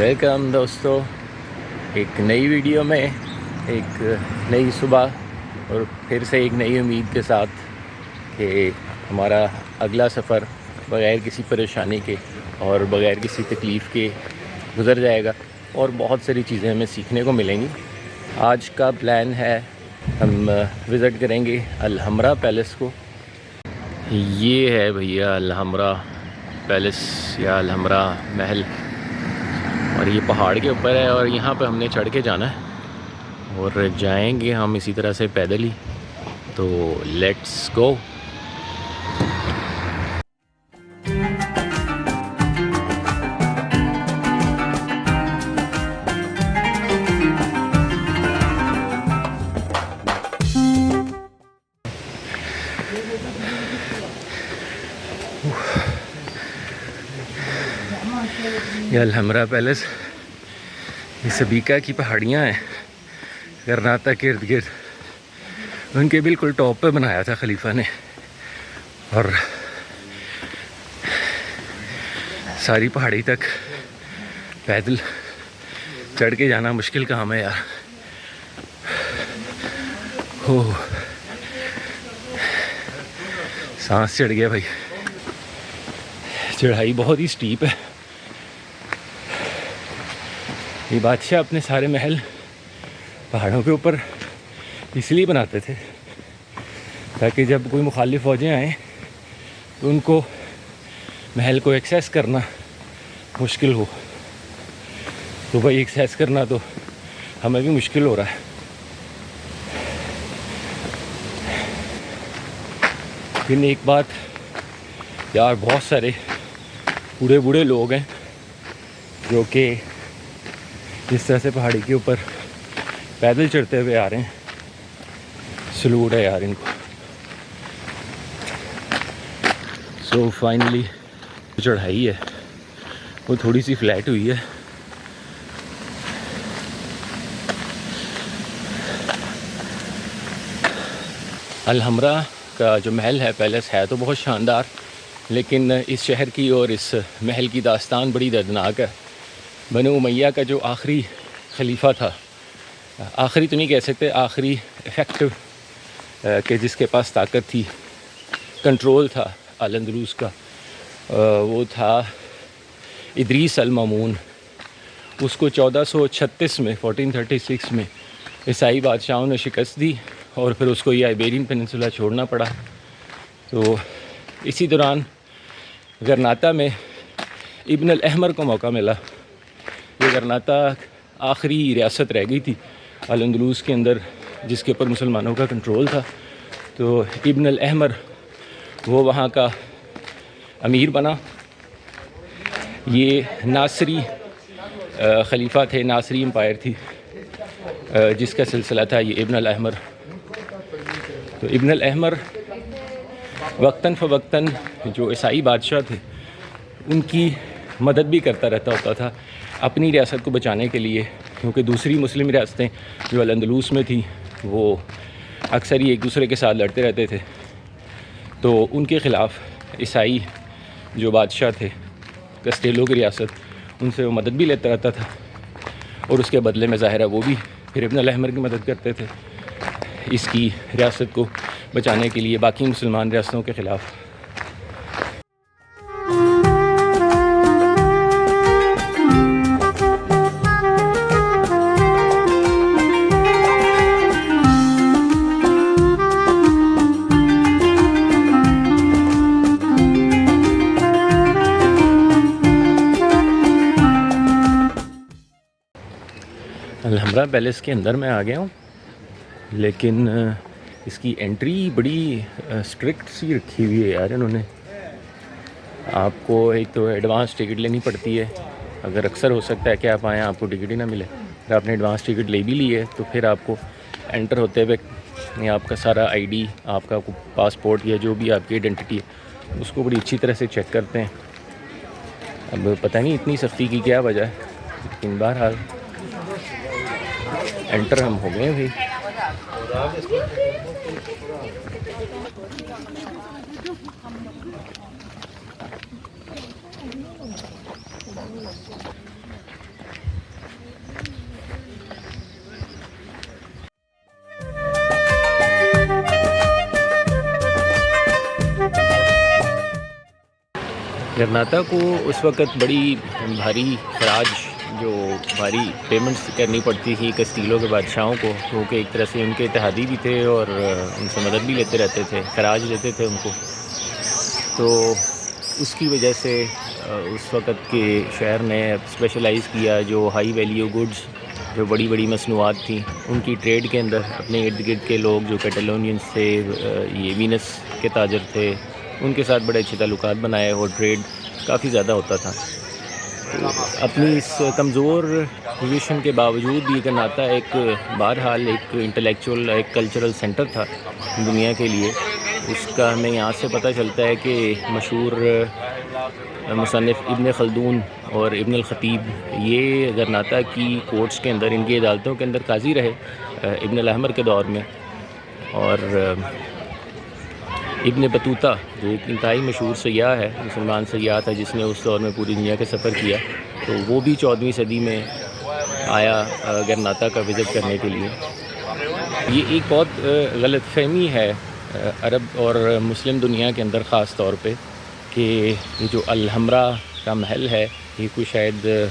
Welcome दोस्तों, एक नई वीडियो में एक नई सुबह और फिर से एक नई उम्मीद के साथ कि हमारा अगला सफ़र बग़ैर किसी परेशानी के और बग़ैर किसी तकलीफ़ के गुज़र जाएगा और बहुत सारी चीज़ें हमें सीखने को मिलेंगी। आज का प्लान है हम विज़िट करेंगे अल-हमरा पैलेस को। ये है भैया अल-हमरा पैलेस या अल-हमरा महल, और ये पहाड़ के ऊपर है और यहाँ पे हमने चढ़ के जाना है और जाएंगे हम इसी तरह से पैदल ही। तो लेट्स गो। ये अल-हमरा पैलेस, ये सबीका की पहाड़ियाँ हैं कर्नाटक के इर्द गिर्द। उनके बिल्कुल टॉप पे बनाया था खलीफा ने, और सारी पहाड़ी तक पैदल चढ़ के जाना मुश्किल काम है यार। हो सांस चढ़ गया भाई। चढ़ाई बहुत ही स्टीप है। ये बादशाह अपने सारे महल पहाड़ों के ऊपर इसलिए बनाते थे ताकि जब कोई मुखालिफ फौजें आएँ तो उनको महल को एक्सेस करना मुश्किल हो। तो भाई एक्सेस करना तो हमें भी मुश्किल हो रहा है। लेकिन एक बात यार, बहुत सारे बूढ़े बूढ़े लोग हैं जो कि जिस तरह से पहाड़ी के ऊपर पैदल चढ़ते हुए आ रहे हैं, सलूट है यार इनको। सो फाइनली चढ़ाई है वो थोड़ी सी फ्लैट हुई है। अल-हमरा का जो महल है, पैलेस है तो बहुत शानदार, लेकिन इस शहर की और इस महल की दास्तान बड़ी दर्दनाक है। बनु उमैया का जो आखिरी खलीफा था, आखिरी तो नहीं कह सकते, आखिरी इफ़ेक्टिव के जिसके पास ताकत थी, कंट्रोल था अल-अंदलुस का, वो था इदरीस अल-मामून। उसको 1436 में 1436 में ईसाई बादशाहों ने शिकस्त दी और फिर उसको ये आइबेरियन पेनिनसुला छोड़ना पड़ा। तो इसी दौरान गरनाता में इब्न अल-अहमर को मौका मिला। ये गरनाता आखिरी रियासत रह गई थी अल-अंदलुस के अंदर जिसके ऊपर मुसलमानों का कंट्रोल था। तो इब्न अल-अहमर वो वहाँ का अमीर बना। ये नासरी खलीफा थे, नासरी एम्पायर थी जिसका सिलसिला था ये इब्न अल-अहमर। तो इब्न अल-अहमर वक्तन फ़वक्तन जो ईसाई बादशाह थे उनकी मदद भी करता रहता होता था अपनी रियासत को बचाने के लिए, क्योंकि दूसरी मुस्लिम रियासतें जो अल-अंदलुस में थी वो अक्सर ही एक दूसरे के साथ लड़ते रहते थे। तो उनके ख़िलाफ़ ईसाई जो बादशाह थे कस्टेलो की रियासत, उनसे वो मदद भी लेता रहता था और उसके बदले में ज़ाहिर है वो भी फिर इब्न अल-अहमर की मदद करते थे इसकी रियासत को बचाने के लिए बाकी मुसलमान रियासतों के ख़िलाफ़। अल-हमरा पैलेस के अंदर मैं आ गया हूँ, लेकिन इसकी एंट्री बड़ी स्ट्रिक्ट सी रखी हुई है यार इन्होंने। आपको एक तो एडवांस टिकट लेनी पड़ती है, अगर अक्सर हो सकता है कि आप आएँ आपको टिकट ही ना मिले। अगर आपने एडवांस टिकट ले भी ली है तो फिर आपको एंटर होते हुए आपका सारा आईडी, आपका पासपोर्ट या जो भी आपकी आइडेंटिटी है उसको बड़ी अच्छी तरह से चेक करते हैं। अब पता नहीं इतनी सख्ती की क्या वजह है, लेकिन बहरहाल एंटर हम हो गए भाई। गरनाता को उस वक़्त बड़ी भारी खराज जो भारी पेमेंट्स करनी पड़ती थी कस्तीलों के बादशाहों को, क्योंकि एक तरह से उनके इत्तेहादी भी थे और उनसे मदद भी लेते रहते थे, खराज देते थे उनको। तो उसकी वजह से उस वक़्त के शहर ने स्पेशलाइज़ किया जो हाई वैल्यू गुड्स, जो बड़ी बड़ी मसनूआत थी, उनकी ट्रेड के अंदर अपने इर्द गिर्द के लोग जो कैटलोनियंस थे, ये वीनस के ताजर थे, उनके साथ बड़े अच्छे ताल्लुकात बनाए और ट्रेड काफ़ी ज़्यादा होता था। तो अपनी इस कमज़ोर पोजीशन के बावजूद भी गरनाता एक बहरहाल एक इंटेलेक्चुअल, एक कल्चरल सेंटर था दुनिया के लिए। उसका हमें यहाँ से पता चलता है कि मशहूर मुसन्निफ़ इब्न खल्दून और इब्न अल-ख़तीब ये गरनाता की कोर्ट्स के अंदर, इनकी अदालतों के अंदर काजी रहे इब्न अल-अहमर के दौर में। और इब्न बतूता जो एक इंतहाई मशहूर सयाह है, मुसलमान सयाह था जिसने उस दौर में पूरी दुनिया का सफ़र किया, तो वो भी 14वीं सदी में आया गरनाता का विज़िट करने के लिए। ये एक बहुत गलतफ़हमी है अरब और मुस्लिम दुनिया के अंदर ख़ास तौर पे कि ये जो अल-हमरा का महल है ये कोई शायद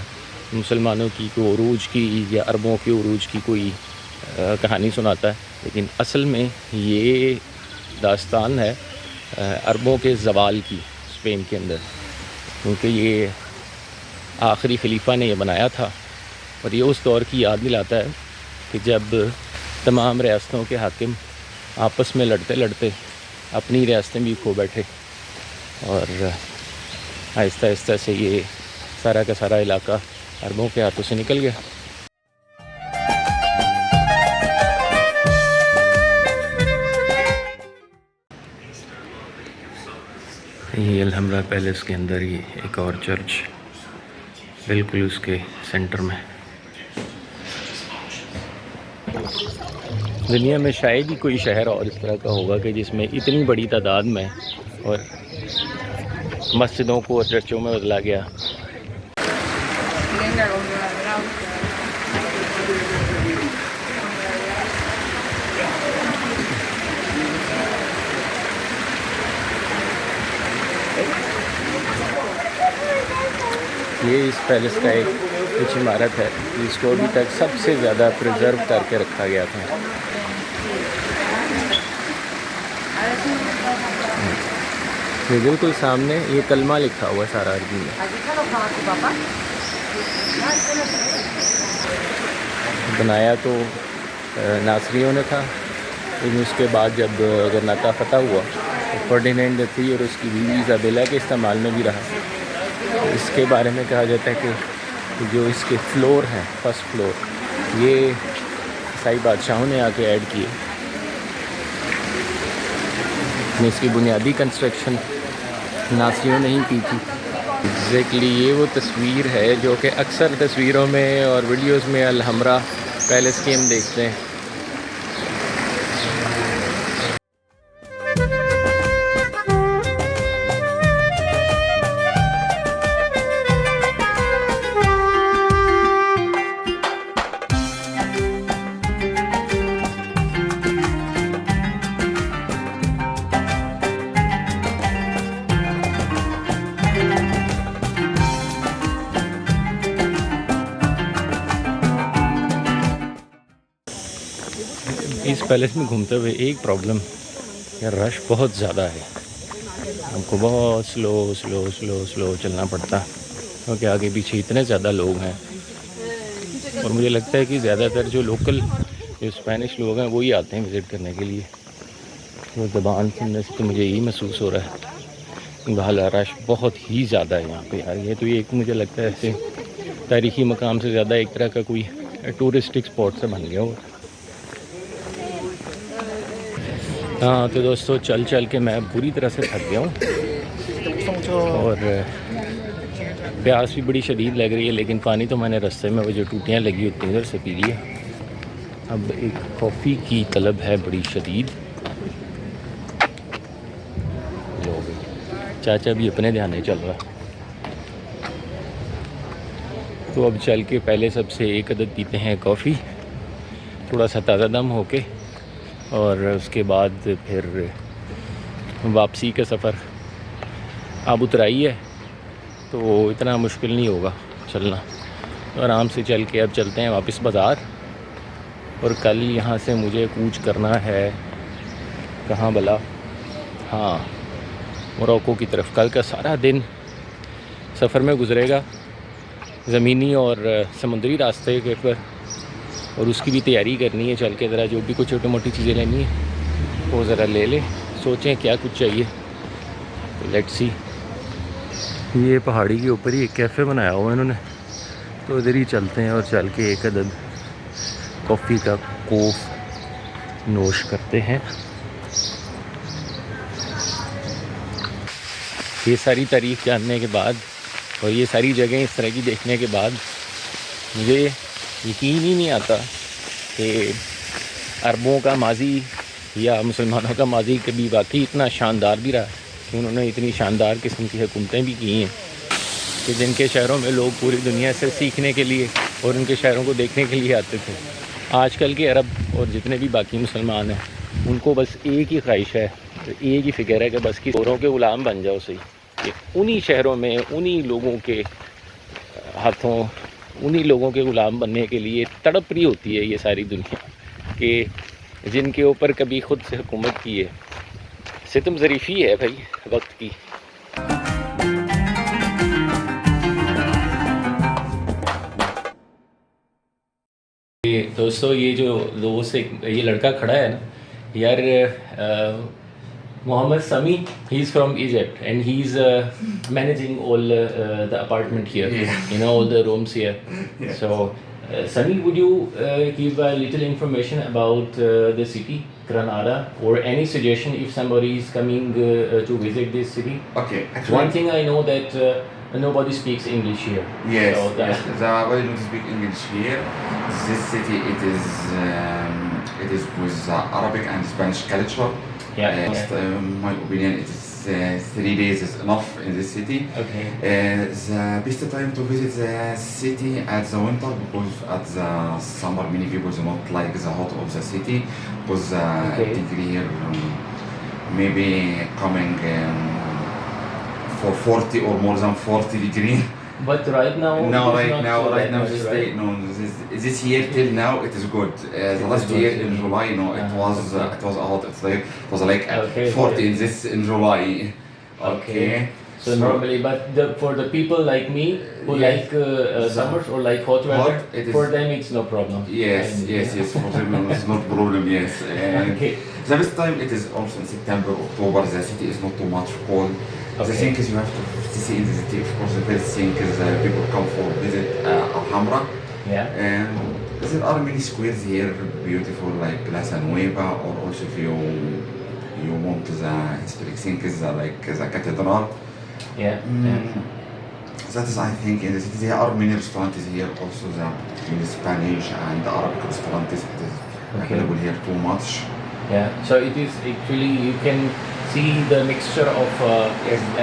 मुसलमानों की कोई उरूज की या अरबों के उरूज की कोई कहानी सुनाता है, लेकिन असल में ये दास्तान है अरबों के ज़वाल की स्पेन के अंदर, क्योंकि ये आखिरी खलीफा ने ये बनाया था। और ये उस दौर की याद दिलाता है कि जब तमाम रियासतों के हाकिम आपस में लड़ते लड़ते अपनी रियासतें भी खो बैठे और आहिस्ता आहिस्ता से ये सारा का सारा इलाका अरबों के हाथों से निकल गया। ये अल-हमरा पैलेस के अंदर ही एक और चर्च बिल्कुल उसके सेंटर में। दुनिया में शायद ही कोई शहर और इस तरह का होगा कि जिसमें इतनी बड़ी तादाद में और मस्जिदों को चर्चों में बदला गया। ये इस पैलेस का एक कुछ इमारत है जिसको अभी तक सबसे ज़्यादा प्रिजर्व करके रखा गया था। ये बिल्कुल सामने ये कलमा लिखा हुआ सारा अरबी में। बनाया तो नासरियों ने था, लेकिन उसके बाद जब गरनाता फतह हुआ तो फर्डिनेंड थी और उसकी बीवी इज़ाबेला के इस्तेमाल में भी रहा। तो इसके बारे में कहा जाता है कि जो इसके फ्लोर हैं, फर्स्ट फ्लोर, ये ईसाई बादशाहों ने आके ऐड किए। इसकी बुनियादी कंस्ट्रक्शन नासियों ने ही की थी। एग्जैक्टली ये वो तस्वीर है जो कि अक्सर तस्वीरों में और वीडियोस में अल-हमरा पैलेस की हम देखते हैं। इस पैलेस में घूमते हुए एक प्रॉब्लम, या रश बहुत ज़्यादा है, हमको बहुत स्लो चलना पड़ता क्योंकि आगे पीछे इतने ज़्यादा लोग हैं। और मुझे लगता है कि ज़्यादातर जो लोकल जो स्पेनिश लोग हैं वही आते हैं विज़िट करने के लिए। तो ज़बान सुनने से तो मुझे यही महसूस हो रहा है। बहरहाल रश बहुत ही ज़्यादा है यहाँ पे यार। ये तो एक मुझे लगता है ऐसे तारीख़ी मकाम से ज़्यादा एक तरह का कोई टूरिस्टिक स्पॉट से बन गया हो। हाँ तो दोस्तों, चल चल के मैं बुरी तरह से थक गया हूँ और प्यास भी बड़ी शदीद लग रही है, लेकिन पानी तो मैंने रास्ते में वो जो टूटियाँ लगी उतनी देर से पी लिया। अब एक कॉफ़ी की तलब है बड़ी शदीद। लोग चाचा भी अपने ध्यान चल रहा, तो अब चल के पहले सबसे एक अदद पीते हैं कॉफ़ी, थोड़ा सा ताज़ा दम होके, और उसके बाद फिर वापसी का सफ़र। अब उतराई है तो इतना मुश्किल नहीं होगा चलना। तो आराम से चल के अब चलते हैं वापस बाज़ार। और कल यहाँ से मुझे कूच करना है कहाँ भला, हाँ मोरक्को की तरफ। कल का सारा दिन सफ़र में गुजरेगा, ज़मीनी और समुद्री रास्ते के पर, और उसकी भी तैयारी करनी है। चल के ज़रा जो भी कुछ छोटी मोटी चीज़ें लेनी है वो ज़रा ले ले, सोचें क्या कुछ चाहिए। तो लेट्स सी। ये पहाड़ी के ऊपर ही एक कैफ़े बनाया हुआ है इन्होंने, तो इधर ही चलते हैं और चल के एक अदद कॉफ़ी का कोफ नोश करते हैं। ये सारी तारीफ़ जानने के बाद और ये सारी जगह इस तरह की देखने के बाद मुझे यकीन ही नहीं आता कि अरबों का माजी या मुसलमानों का माजी कभी वाकई इतना शानदार भी रहा कि उन्होंने इतनी शानदार किस्म की हुकूमतें भी की हैं कि जिनके शहरों में लोग पूरी दुनिया से सीखने के लिए और उनके शहरों को देखने के लिए आते थे। आजकल के अरब और जितने भी बाकी मुसलमान हैं उनको बस एक ही ख्वाहिश है, एक ही फ़िक्र है कि बस कि औरों के ग़ुलाम बन जाओ सही, कि उन्हीं शहरों में उन्हीं लोगों के हाथों उन्हीं लोगों के ग़ुलाम बनने के लिए तड़प रही होती है ये सारी दुनिया, कि जिनके ऊपर कभी ख़ुद से हुकूमत की है। सितम ज़रीफ़ी है भाई वक्त की। दोस्तों ये जो दोस्त ये लड़का खड़ा है ना यार, Mohammed Sami, he's from Egypt and he's managing all the apartment here, all the rooms here. So Sami, would you give a little information about the city Granada, or any suggestion if somebody is coming to visit this city? Okay, one thing I know that nobody speaks English here. Yes, so yes. Nobody don't speak English here. This city, it is with Arabic and Spanish culture. My opinion, it is 3 days is enough in this city. Okay. The best time to visit the city at the winter, because at the summer many people do not like the hot of the city, because degree here maybe coming for 40 or more than 40 degrees. But right now, this year till now it is good. The last year in July, it was a lot. It was like 40 in July. Okay. So normally, but for the people like me who like summers or like hot weather, for them it's no problem. Yes. For them it's not problem. Yes. Okay. The best time it is also in September, October. The city is not too much cold. The thing is you have to see in the city. Of course, the first thing is people come for visit Alhambra. Yeah. There are many squares here, beautiful, like Plaza Nueva, or also if you want the historic things like the cathedral. Yeah. That is, I think, in the city there are many restaurants here. Also the Spanish and the Arabic restaurants. It is available here too much. Yeah. So it is actually you can see the mixture of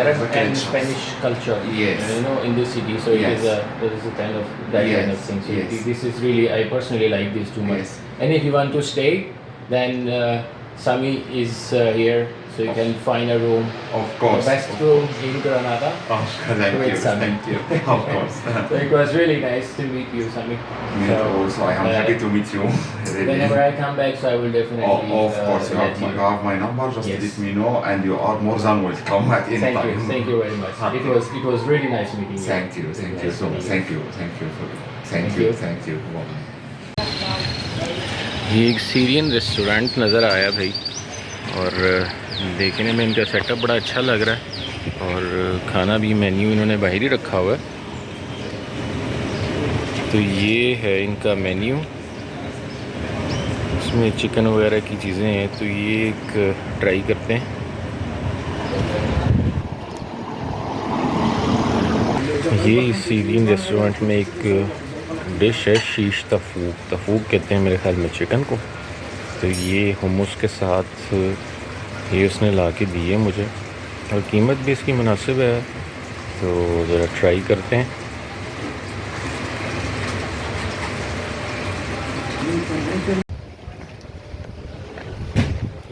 Arab and Spanish culture. Yes. In this city. So it is a kind of that kind of thing. So this is really, I personally like this too much. Yes. And if you want to stay, then Sami is here, so you can find a room. Of course. The best room in Granada. Thank you. Of course. So it was really nice to meet you, Sami. Me too. So I am happy to meet you. Really. Whenever I come back, so I will definitely. Of course, you have my number. Just let me know, and you are more than welcome at any time. Thank you very much. It was really nice meeting you. Thank you so much. Thank you. ये एक Syrian restaurant नज़र आया भाई, और देखने में इनका setup बड़ा अच्छा लग रहा है, और खाना भी मेन्यू इन्होंने बाहर ही रखा हुआ है। तो ये है इनका मेन्यू, इसमें चिकन वगैरह की चीज़ें हैं। तो ये एक ट्राई करते हैं। ये इस सीरियन रेस्टोरेंट में एक डिश है शीश तफूक कहते हैं मेरे ख्याल में चिकन को। तो ये हुम्मस के साथ ये उसने ला के दी है मुझे, और कीमत भी इसकी मुनासिब है। तो ज़रा ट्राई करते हैं।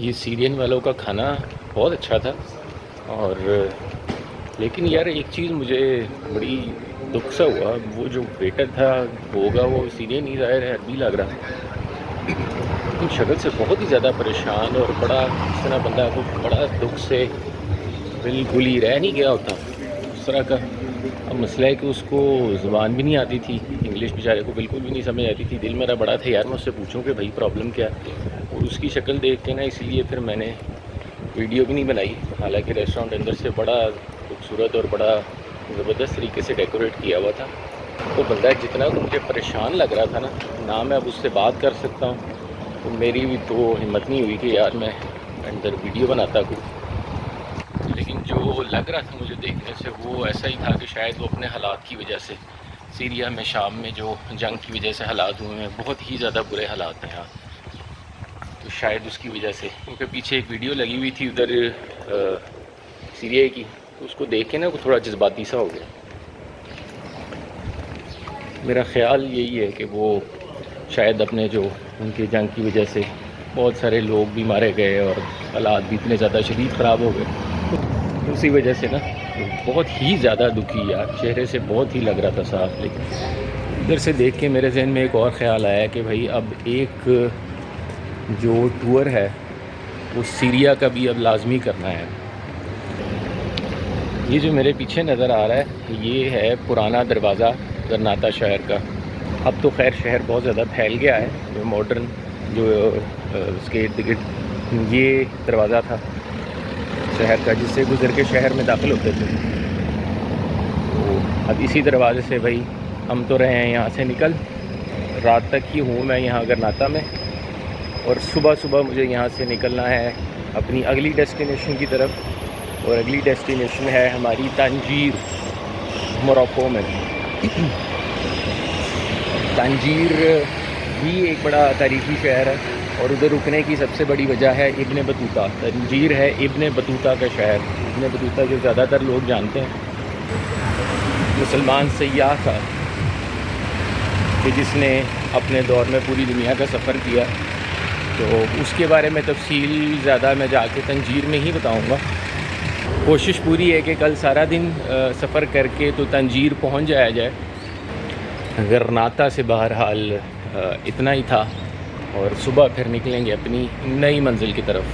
ये सीरियन वालों का खाना बहुत अच्छा था, और लेकिन यार एक चीज़ मुझे बड़ी दुख सा हुआ, वो जो वेटर था होगा वो सीरियन नहीं, ज़ाहिर है अरबी लग रहा, लेकिन शक्ल से बहुत ही ज़्यादा परेशान और बड़ा इस तरह बंदा को बड़ा दुख से बिल्कुल ही रह नहीं गया होता उस तरह का। अब मसला है कि उसको ज़ुबान भी नहीं आती थी, इंग्लिश बेचारे को बिल्कुल भी नहीं समझ आती थी। दिल मेरा बड़ा था यार मैं उससे पूछूं कि भाई प्रॉब्लम क्या है, और उसकी शक्ल देख के ना इसलिए फिर मैंने वीडियो भी नहीं बनाई। हालांकि रेस्टोरेंट अंदर से बड़ा खूबसूरत और बड़ा ज़बरदस्त तरीके से डेकोरेट किया हुआ था। वो बंदा जितना तो मुझे परेशान लग रहा था ना मैं अब उससे बात कर सकता हूँ, तो मेरी भी तो हिम्मत नहीं हुई कि यार मैं अंदर वीडियो बनाता कुछ। लेकिन जो लग रहा था मुझे देखने से वो ऐसा ही था कि शायद वो अपने हालात की वजह से, सीरिया में शाम में जो जंग की वजह से हालात हुए हैं, बहुत ही ज़्यादा बुरे हालात हैं यहाँ, तो शायद उसकी वजह से। क्योंकि पीछे एक वीडियो लगी हुई थी उधर सीरिया की, तो उसको देख के ना वो थोड़ा जज्बाती सा हो गया। मेरा ख़्याल यही है कि वो शायद अपने जो उनके जंग की वजह से बहुत सारे लोग भी मारे गए और हालात भी इतने ज़्यादा शदीद ख़राब हो गए, तो उसी वजह से ना बहुत ही ज़्यादा दुखी यार, चेहरे से बहुत ही लग रहा था साफ। लेकिन इधर से देख के मेरे जहन में एक और ख़्याल आया कि भाई अब एक जो टूर है वो सीरिया का भी अब लाजमी करना है। ये जो मेरे पीछे नज़र आ रहा है ये है पुराना दरवाज़ा गरनाता शहर का। अब तो खैर शहर बहुत ज़्यादा फैल गया है, जो मॉडर्न जो उसके इर्द गिर्द ये दरवाज़ा था शहर का, जिससे गुजर के शहर में दाखिल होते थे। तो अब इसी दरवाज़े से भाई हम तो रहे हैं यहाँ से निकल, रात तक ही हूँ मैं यहाँ गरनाता में, और सुबह सुबह मुझे यहाँ से निकलना है अपनी अगली डेस्टिनेशन की तरफ, और अगली डेस्टिनेशन है हमारी तंजीर, मोरक्को में। तंजीर भी एक बड़ा तारीख़ी शहर है, और उधर रुकने की सबसे बड़ी वजह है इब्न बतूता। तंजीर है इब्न बतूता का शहर। इब्न बतूता जो ज़्यादातर लोग जानते हैं, मुसलमान सयाह था कि जिसने अपने दौर में पूरी दुनिया का सफ़र किया। तो उसके बारे में तफसील ज़्यादा मैं जाके तंजीर में ही बताऊँगा। कोशिश पूरी है कि कल सारा दिन सफ़र करके तो तंजीर पहुँच जाया जाए। गरनाता से बहरहाल इतना ही था, और सुबह फिर निकलेंगे अपनी नई मंजिल की तरफ।